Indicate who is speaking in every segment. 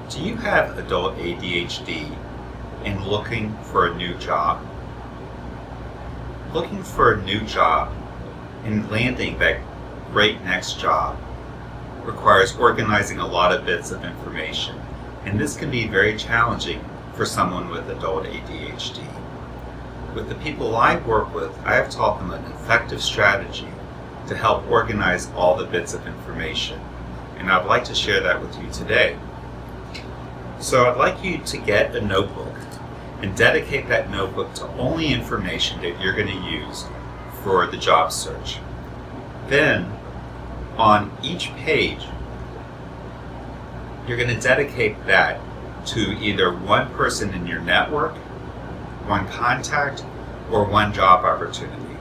Speaker 1: Do you have adult ADHD and looking for a new job? Looking for a new job and landing that great next job requires organizing a lot of bits of information, and this can be very challenging for someone with adult ADHD. With the people I work with, I have taught them an effective strategy to help organize all the bits of information, and I'd like to share that with you today. So I'd like you to get a notebook and dedicate that notebook to only information that you're going to use for the job search. Then, on each page, you're going to dedicate that to either one person in your network, one contact, or one job opportunity.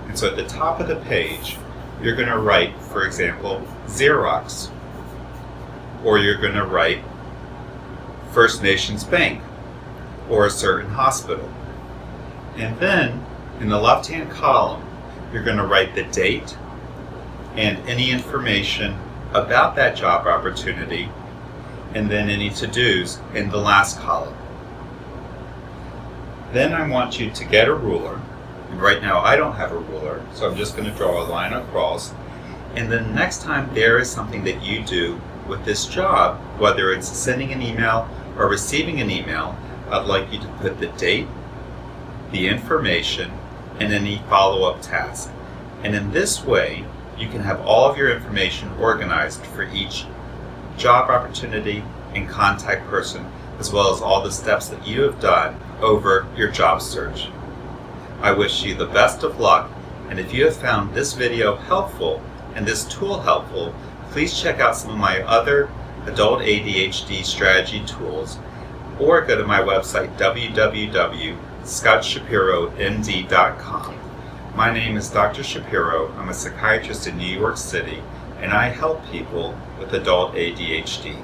Speaker 1: And so at the top of the page, you're going to write, for example, Xerox, or you're going to write First Nations Bank, or a certain hospital. And then, in the left-hand column, you're going to write the date and any information about that job opportunity, and then any to-dos in the last column. Then I want you to get a ruler, and right now I don't have a ruler, so I'm just going to draw a line across, and then next time there is something that you do with this job, whether it's sending an email or receiving an email, I'd like you to put the date, the information, and any follow-up task. And in this way, you can have all of your information organized for each job opportunity and contact person, as well as all the steps that you have done over your job search. I wish you the best of luck, and if you have found this video helpful and this tool helpful, please check out some of my other adult ADHD strategy tools, or go to my website www.scottshapiromd.com. My name is Dr. Shapiro. I'm a psychiatrist in New York City, and I help people with adult ADHD.